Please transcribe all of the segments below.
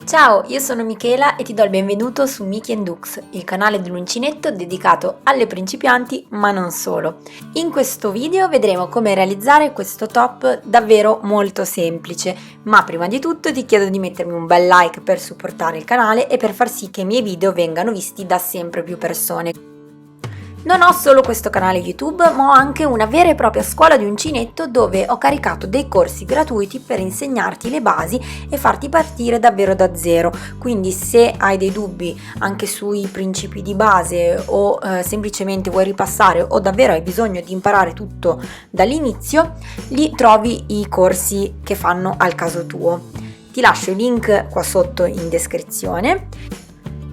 Ciao, io sono Michela e ti do il benvenuto su Miki Dux, il canale dell'uncinetto dedicato alle principianti, ma non solo. In questo video vedremo come realizzare questo top davvero molto semplice, ma prima di tutto ti chiedo di mettermi un bel like per supportare il canale e per far sì che i miei video vengano visti da sempre più persone. Non ho solo questo canale YouTube, ma ho anche una vera e propria scuola di uncinetto dove ho caricato dei corsi gratuiti per insegnarti le basi e farti partire davvero da zero. Quindi se hai dei dubbi anche sui principi di base o semplicemente vuoi ripassare o davvero hai bisogno di imparare tutto dall'inizio, lì trovi i corsi che fanno al caso tuo. Ti lascio il link qua sotto in descrizione.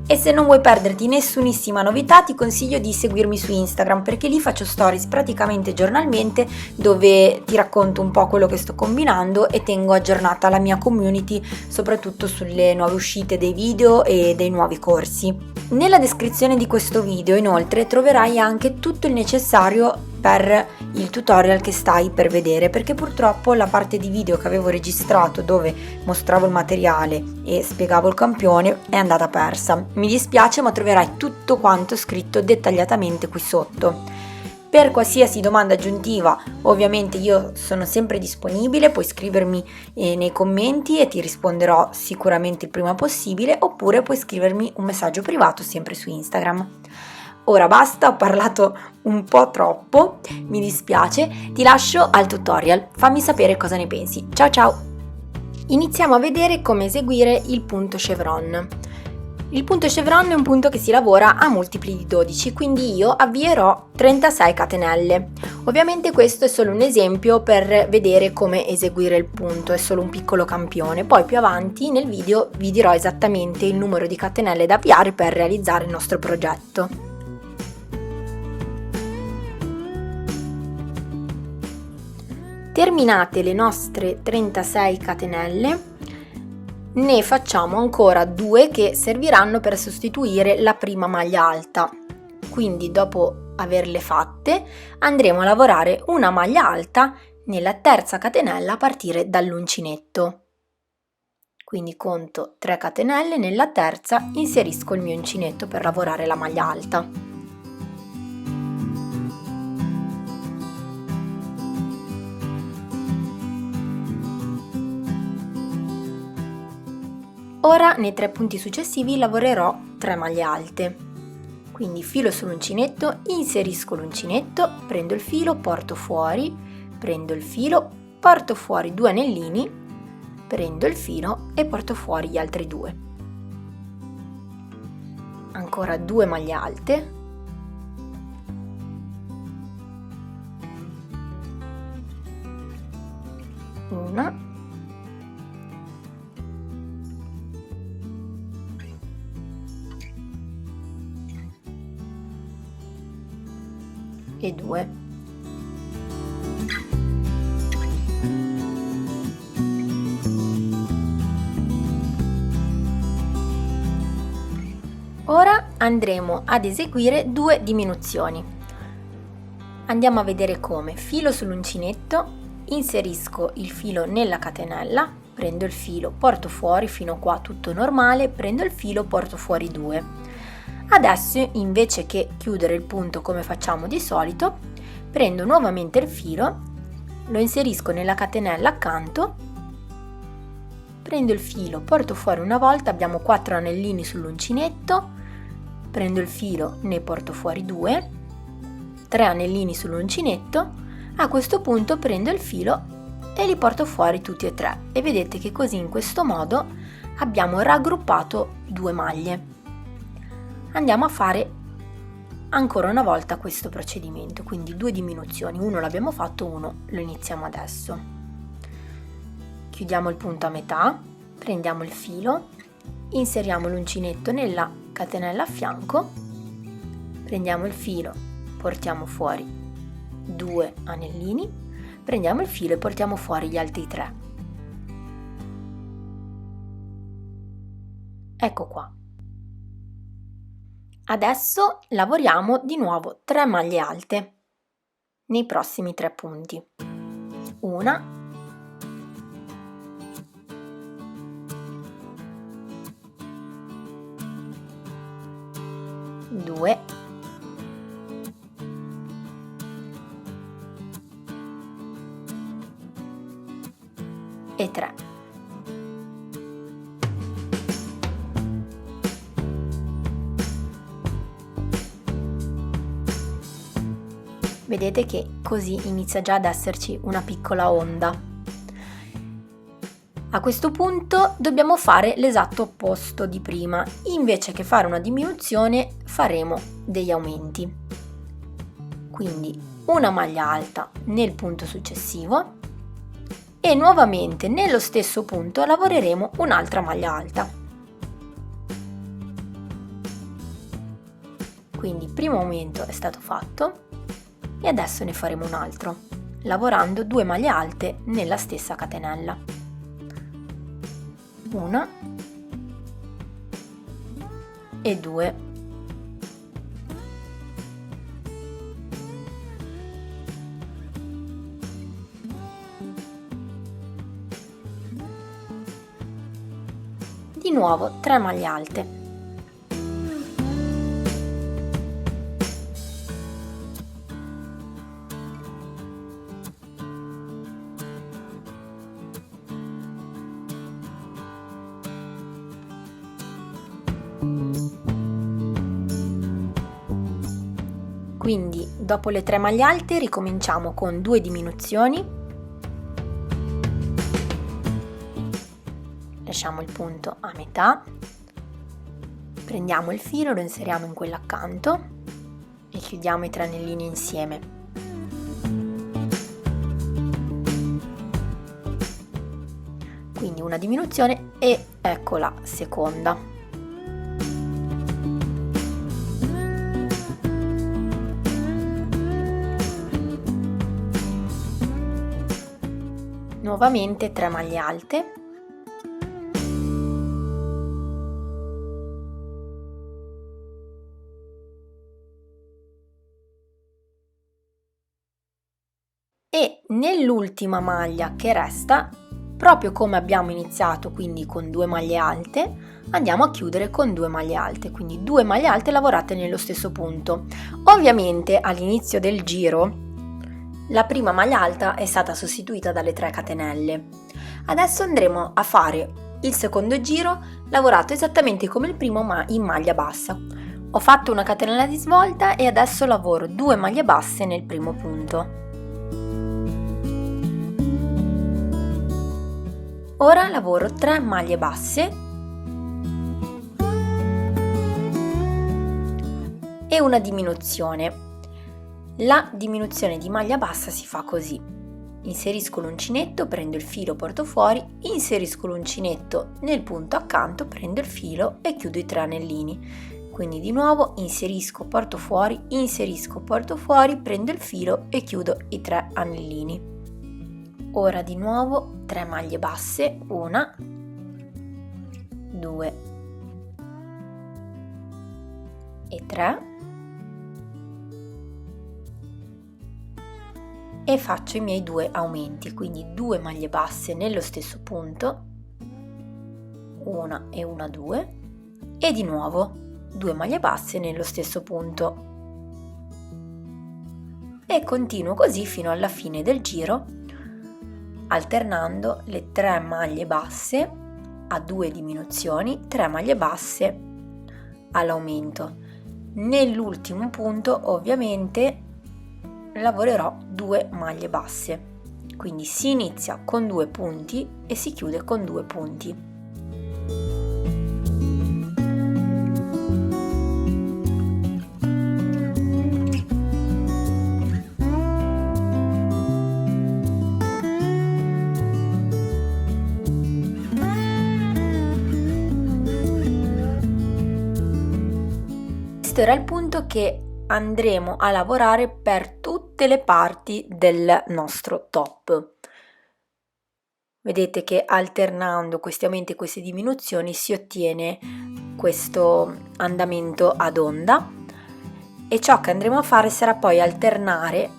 E se non vuoi perderti nessunissima novità ti consiglio di seguirmi su Instagram perché lì faccio stories praticamente giornalmente dove ti racconto un po' quello che sto combinando e tengo aggiornata la mia community soprattutto sulle nuove uscite dei video e dei nuovi corsi. Nella descrizione di questo video inoltre troverai anche tutto il necessario per il tutorial che stai per vedere perché purtroppo la parte di video che avevo registrato dove mostravo il materiale e spiegavo il campione è andata persa. Mi dispiace, ma troverai tutto quanto scritto dettagliatamente qui sotto. Per qualsiasi domanda aggiuntiva ovviamente io sono sempre disponibile, puoi scrivermi nei commenti e ti risponderò sicuramente il prima possibile, oppure puoi scrivermi un messaggio privato sempre su Instagram. Ora basta, ho parlato un po' troppo, mi dispiace, ti lascio al tutorial, fammi sapere cosa ne pensi. Ciao ciao! Iniziamo a vedere come eseguire il punto chevron. Il punto chevron è un punto che si lavora a multipli di 12, quindi io avvierò 36 catenelle. Ovviamente questo è solo un esempio per vedere come eseguire il punto, è solo un piccolo campione. Poi più avanti nel video vi dirò esattamente il numero di catenelle da avviare per realizzare il nostro progetto. Terminate le nostre 36 catenelle, ne facciamo ancora 2 che serviranno per sostituire la prima maglia alta. Quindi dopo averle fatte andremo a lavorare una maglia alta nella terza catenella a partire dall'uncinetto. Quindi conto 3 catenelle, nella terza inserisco il mio uncinetto per lavorare la maglia alta. Ora nei 3 punti successivi lavorerò 3 maglie alte, quindi filo sull'uncinetto, inserisco l'uncinetto, prendo il filo, porto fuori, prendo il filo, porto fuori 2 anellini, prendo il filo e porto fuori gli altri 2. Ancora 2 maglie alte, una, e 2. Ora andremo ad eseguire 2 diminuzioni. Andiamo a vedere come. Filo sull'uncinetto, inserisco il filo nella catenella, prendo il filo, porto fuori fino a qua tutto normale, prendo il filo, porto fuori 2. Adesso invece che chiudere il punto come facciamo di solito, prendo nuovamente il filo, lo inserisco nella catenella accanto, prendo il filo, porto fuori una volta, abbiamo 4 anellini sull'uncinetto, prendo il filo, ne porto fuori 2, 3 anellini sull'uncinetto, a questo punto prendo il filo e li porto fuori tutti e 3 e vedete che così in questo modo abbiamo raggruppato 2 maglie. Andiamo a fare ancora una volta questo procedimento, quindi 2 diminuzioni, uno l'abbiamo fatto, uno lo iniziamo adesso. Chiudiamo il punto a metà, prendiamo il filo, inseriamo l'uncinetto nella catenella a fianco, prendiamo il filo, portiamo fuori 2 anellini, prendiamo il filo e portiamo fuori gli altri 3. Ecco qua. Adesso lavoriamo di nuovo 3 maglie alte nei prossimi 3 punti. Una, 2 e 3. Vedete che così inizia già ad esserci una piccola onda. A questo punto dobbiamo fare l'esatto opposto di prima. Invece che fare una diminuzione faremo degli aumenti. Quindi una maglia alta nel punto successivo e nuovamente nello stesso punto lavoreremo un'altra maglia alta. Quindi il primo aumento è stato fatto e adesso ne faremo un altro, lavorando 2 maglie alte nella stessa catenella. Una e 2. Di nuovo 3 maglie alte. Quindi dopo le 3 maglie alte ricominciamo con 2 diminuzioni, lasciamo il punto a metà, prendiamo il filo, lo inseriamo in quello accanto e chiudiamo i tranellini insieme. Quindi una diminuzione e ecco la seconda. Nuovamente 3 maglie alte. E nell'ultima maglia che resta, proprio come abbiamo iniziato, quindi con 2 maglie alte, andiamo a chiudere con 2 maglie alte, quindi 2 maglie alte lavorate nello stesso punto. Ovviamente all'inizio del giro la prima maglia alta è stata sostituita dalle 3 catenelle. Adesso andremo a fare il secondo giro lavorato esattamente come il primo ma in maglia bassa. Ho fatto una catenella di svolta e adesso lavoro 2 maglie basse nel primo punto. Ora lavoro 3 maglie basse e una diminuzione. La diminuzione di maglia bassa si fa così: inserisco l'uncinetto, prendo il filo, porto fuori, inserisco l'uncinetto nel punto accanto, prendo il filo e chiudo i 3 anellini. Quindi di nuovo inserisco, porto fuori, prendo il filo e chiudo i 3 anellini. Ora di nuovo 3 maglie basse, 1, 2 e 3. E faccio i miei 2 aumenti, quindi 2 maglie basse nello stesso punto, una e una, 2, e di nuovo 2 maglie basse nello stesso punto. E continuo così fino alla fine del giro, alternando le 3 maglie basse a 2 diminuzioni, 3 maglie basse all'aumento. Nell'ultimo punto ovviamente lavorerò 2 maglie basse, quindi si inizia con 2 punti e si chiude con 2 punti. Questo era il punto che andremo a lavorare per tutte le parti del nostro top. Vedete che alternando questi aumenti e queste diminuzioni si ottiene questo andamento ad onda, e ciò che andremo a fare sarà poi alternare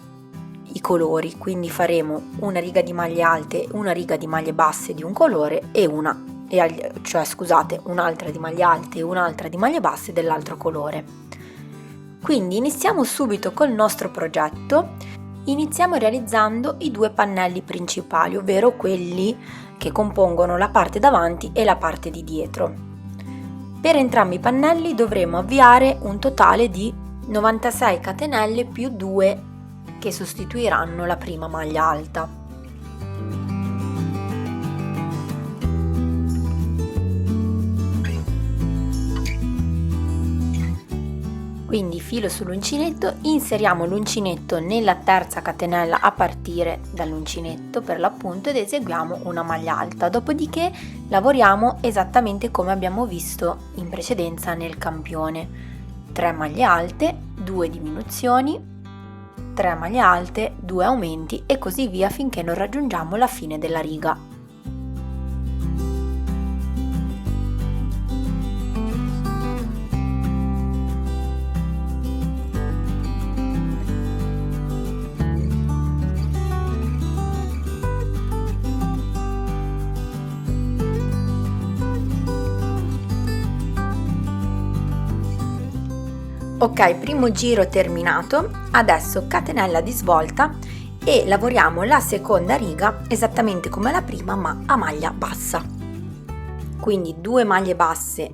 i colori, quindi faremo una riga di maglie alte, una riga di maglie basse di un colore e un'altra di maglie alte e un'altra di maglie basse dell'altro colore. Quindi iniziamo subito col nostro progetto. Iniziamo realizzando i due pannelli principali, ovvero quelli che compongono la parte davanti e la parte di dietro. Per entrambi i pannelli dovremo avviare un totale di 96 catenelle più 2 che sostituiranno la prima maglia alta. Quindi filo sull'uncinetto, inseriamo l'uncinetto nella terza catenella a partire dall'uncinetto per l'appunto ed eseguiamo una maglia alta, dopodiché lavoriamo esattamente come abbiamo visto in precedenza nel campione: 3 maglie alte, 2 diminuzioni, 3 maglie alte, 2 aumenti e così via finché non raggiungiamo la fine della riga. Ok, primo giro terminato, adesso catenella di svolta e lavoriamo la seconda riga esattamente come la prima ma a maglia bassa. Quindi 2 maglie basse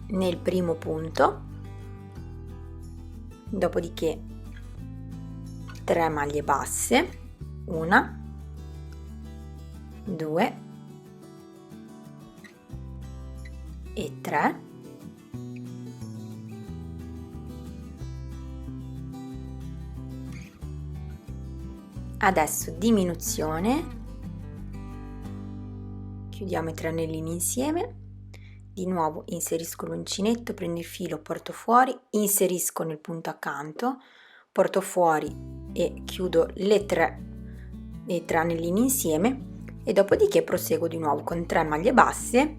nel primo punto, dopodiché 3 maglie basse, 1, 2 e 3. Adesso diminuzione, chiudiamo i 3 anellini insieme, di nuovo inserisco l'uncinetto, prendo il filo, porto fuori, inserisco nel punto accanto, porto fuori e chiudo i 3 anellini insieme e dopodiché proseguo di nuovo con 3 maglie basse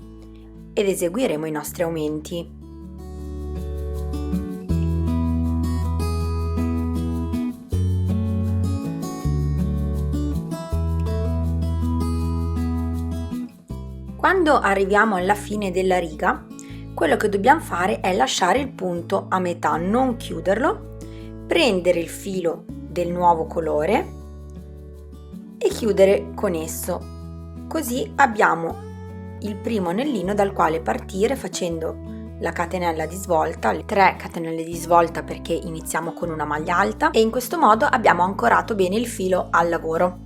ed eseguiremo i nostri aumenti. Quando arriviamo alla fine della riga, quello che dobbiamo fare è lasciare il punto a metà, non chiuderlo, prendere il filo del nuovo colore e chiudere con esso. Così abbiamo il primo anellino dal quale partire facendo la catenella di svolta, le 3 catenelle di svolta perché iniziamo con una maglia alta e in questo modo abbiamo ancorato bene il filo al lavoro.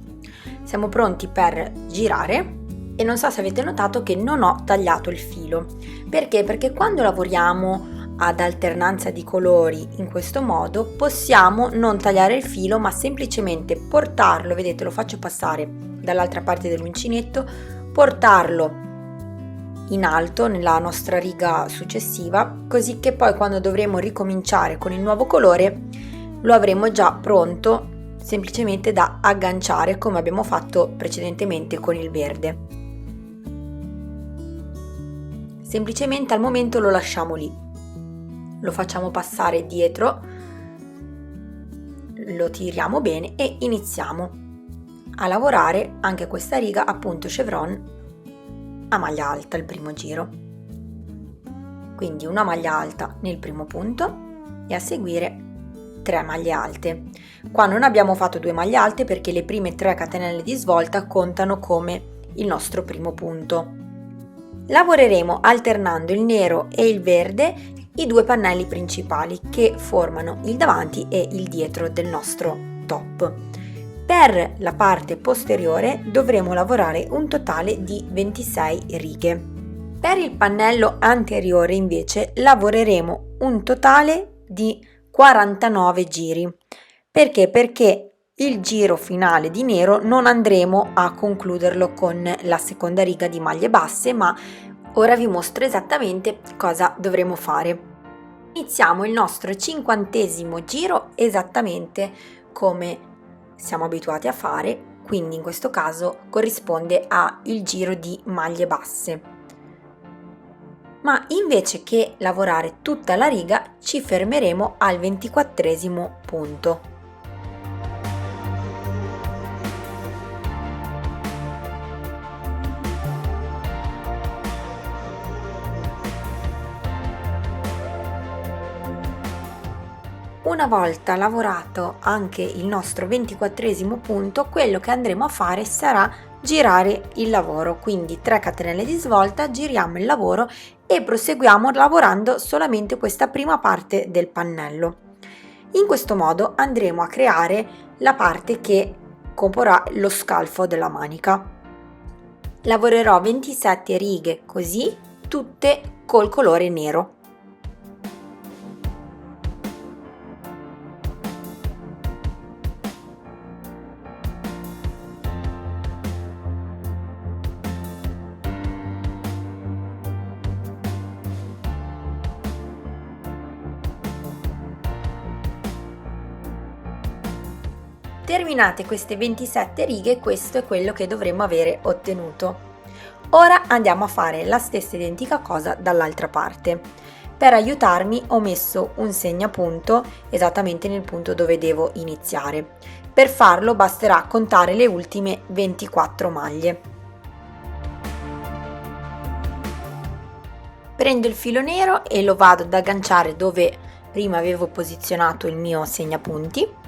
Siamo pronti per girare. E non so se avete notato che non ho tagliato il filo. Perché? Perché quando lavoriamo ad alternanza di colori in questo modo possiamo non tagliare il filo ma semplicemente portarlo, vedete, lo faccio passare dall'altra parte dell'uncinetto, portarlo in alto nella nostra riga successiva, così che poi quando dovremo ricominciare con il nuovo colore lo avremo già pronto semplicemente da agganciare come abbiamo fatto precedentemente con il verde. Semplicemente al momento lo lasciamo lì, lo facciamo passare dietro, lo tiriamo bene e iniziamo a lavorare anche questa riga appunto chevron a maglia alta il primo giro. Quindi una maglia alta nel primo punto e a seguire 3 maglie alte. Qua non abbiamo fatto 2 maglie alte perché le prime 3 catenelle di svolta contano come il nostro primo punto. Lavoreremo alternando il nero e il verde, i 2 pannelli principali che formano il davanti e il dietro del nostro top. Per la parte posteriore dovremo lavorare un totale di 26 righe. Per il pannello anteriore invece lavoreremo un totale di 49 giri. Perché? Perché il giro finale di nero non andremo a concluderlo con la seconda riga di maglie basse, ma ora vi mostro esattamente cosa dovremo fare. Iniziamo il nostro 50° giro esattamente come siamo abituati a fare, quindi in questo caso corrisponde al giro di maglie basse. Ma invece che lavorare tutta la riga ci fermeremo al 24° punto. Una volta lavorato anche il nostro 24esimo punto, quello che andremo a fare sarà girare il lavoro, quindi 3 catenelle di svolta, giriamo il lavoro e proseguiamo lavorando solamente questa prima parte del pannello. In questo modo andremo a creare la parte che comporrà lo scalfo della manica. Lavorerò 27 righe così, tutte col colore nero. Terminate queste 27 righe, questo è quello che dovremmo avere ottenuto. Ora andiamo a fare la stessa identica cosa dall'altra parte. Per aiutarmi ho messo un segnapunto esattamente nel punto dove devo iniziare. Per farlo basterà contare le ultime 24 maglie. Prendo il filo nero e lo vado ad agganciare dove prima avevo posizionato il mio segnapunti.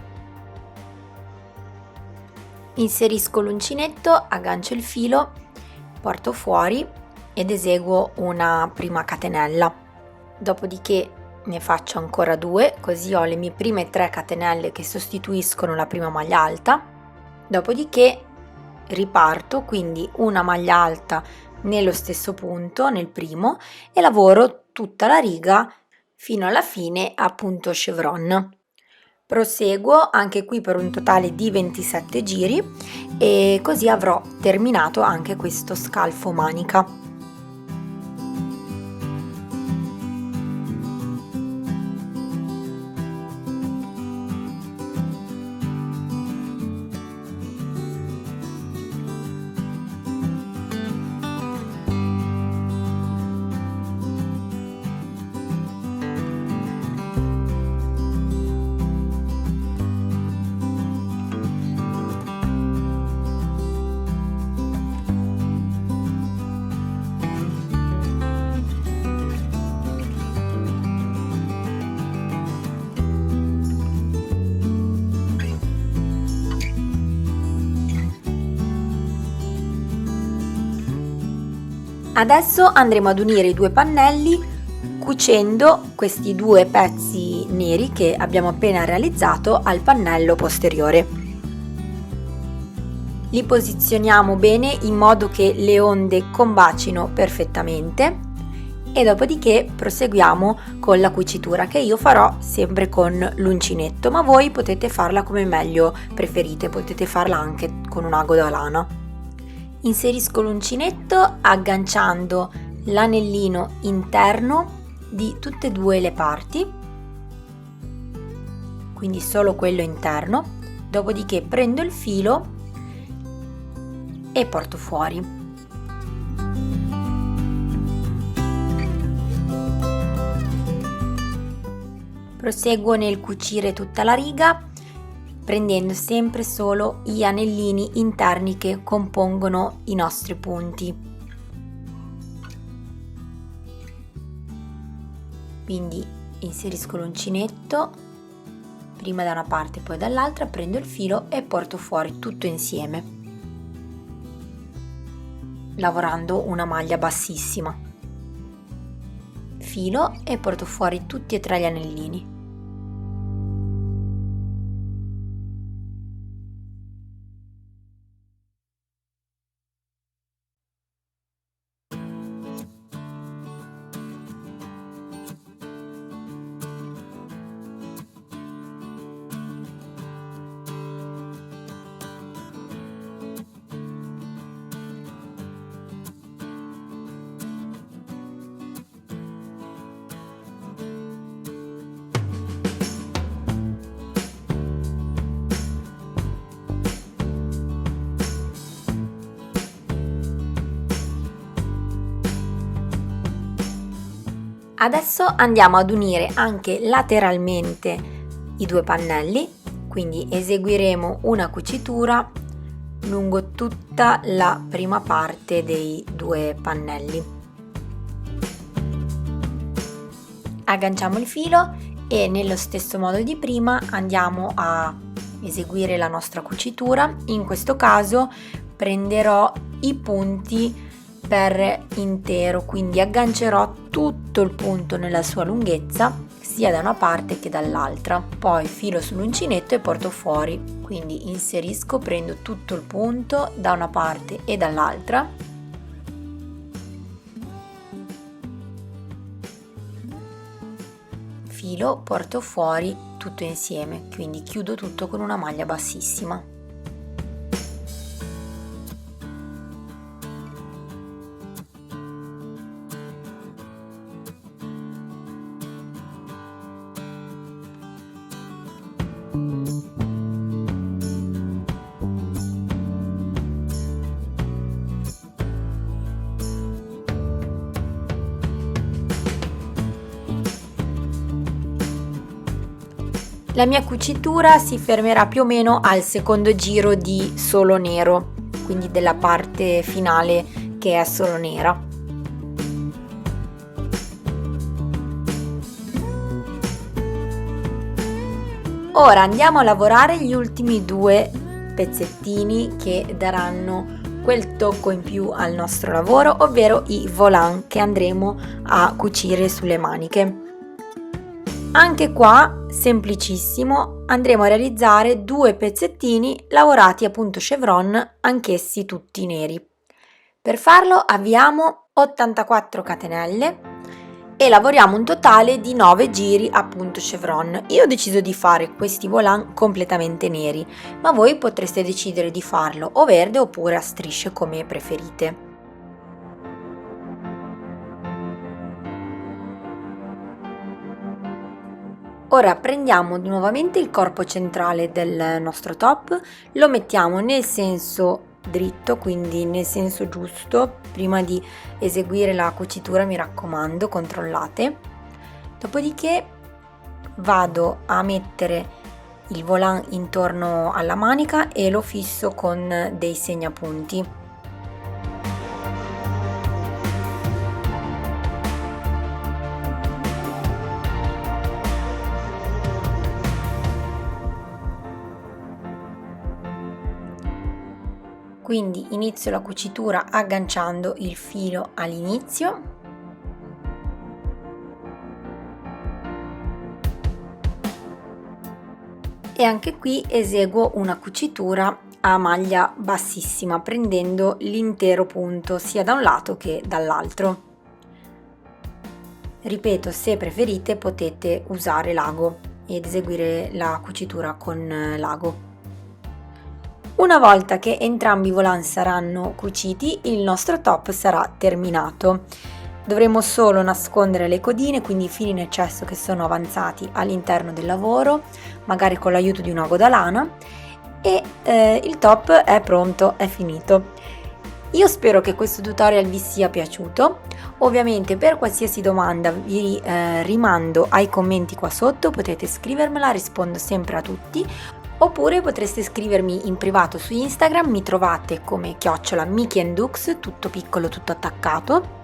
Inserisco l'uncinetto, aggancio il filo, porto fuori ed eseguo una prima catenella. Dopodiché ne faccio ancora 2, così ho le mie prime 3 catenelle che sostituiscono la prima maglia alta. Dopodiché riparto, quindi una maglia alta nello stesso punto, nel primo, e lavoro tutta la riga fino alla fine a punto chevron. Proseguo anche qui per un totale di 27 giri e così avrò terminato anche questo scalfo manica. Adesso andremo ad unire i due pannelli cucendo questi due pezzi neri che abbiamo appena realizzato al pannello posteriore. Li posizioniamo bene in modo che le onde combacino perfettamente e dopodiché proseguiamo con la cucitura, che io farò sempre con l'uncinetto, ma voi potete farla come meglio preferite, potete farla anche con un ago da lana. Inserisco l'uncinetto agganciando l'anellino interno di tutte e due le parti, quindi solo quello interno, dopodiché prendo il filo e porto fuori. Proseguo nel cucire tutta la riga, prendendo sempre solo gli anellini interni che compongono i nostri punti. Quindi inserisco l'uncinetto prima da una parte poi dall'altra, prendo il filo e porto fuori tutto insieme, lavorando una maglia bassissima. Filo e porto fuori tutti e tre gli anellini. Adesso andiamo ad unire anche lateralmente i due pannelli, quindi eseguiremo una cucitura lungo tutta la prima parte dei due pannelli. Agganciamo il filo e nello stesso modo di prima andiamo a eseguire la nostra cucitura. In questo caso prenderò i punti per intero, quindi aggancerò tutto il punto nella sua lunghezza sia da una parte che dall'altra, poi filo sull'uncinetto e porto fuori, quindi inserisco, prendo tutto il punto da una parte e dall'altra, filo, porto fuori tutto insieme, quindi chiudo tutto con una maglia bassissima. La mia cucitura si fermerà più o meno al secondo giro di solo nero, quindi della parte finale che è solo nera. Ora andiamo a lavorare gli ultimi due pezzettini che daranno quel tocco in più al nostro lavoro, ovvero i volant che andremo a cucire sulle maniche. Anche qua, semplicissimo, andremo a realizzare due pezzettini lavorati a punto chevron, anch'essi tutti neri. Per farlo avviamo 84 catenelle e lavoriamo un totale di 9 giri a punto chevron. Io ho deciso di fare questi volant completamente neri, ma voi potreste decidere di farlo o verde oppure a strisce come preferite. Ora prendiamo nuovamente il corpo centrale del nostro top, lo mettiamo nel senso dritto, quindi nel senso giusto. Prima di eseguire la cucitura, mi raccomando, controllate. Dopodiché vado a mettere il volant intorno alla manica e lo fisso con dei segnapunti. Quindi inizio la cucitura agganciando il filo all'inizio e anche qui eseguo una cucitura a maglia bassissima prendendo l'intero punto sia da un lato che dall'altro. Ripeto, se preferite potete usare l'ago ed eseguire la cucitura con l'ago. Una volta che entrambi i volant saranno cuciti, il nostro top sarà terminato. Dovremo solo nascondere le codine, quindi i fili in eccesso che sono avanzati all'interno del lavoro, magari con l'aiuto di un ago da lana, e il top è pronto, è finito. Io spero che questo tutorial vi sia piaciuto. Ovviamente per qualsiasi domanda vi rimando ai commenti qua sotto, potete scrivermela, rispondo sempre a tutti. Oppure potreste scrivermi in privato su Instagram, mi trovate come @mikiandux, tutto piccolo, tutto attaccato,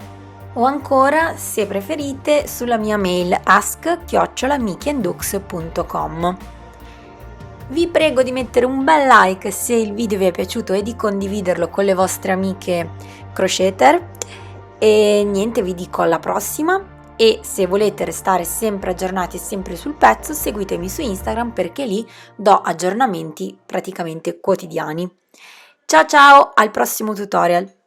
o ancora, se preferite, sulla mia mail ask@mikiandux.com. Vi prego di mettere un bel like se il video vi è piaciuto e di condividerlo con le vostre amiche crocheter. E niente, vi dico alla prossima. E se volete restare sempre aggiornati e sempre sul pezzo, seguitemi su Instagram perché lì do aggiornamenti praticamente quotidiani. Ciao ciao, al prossimo tutorial!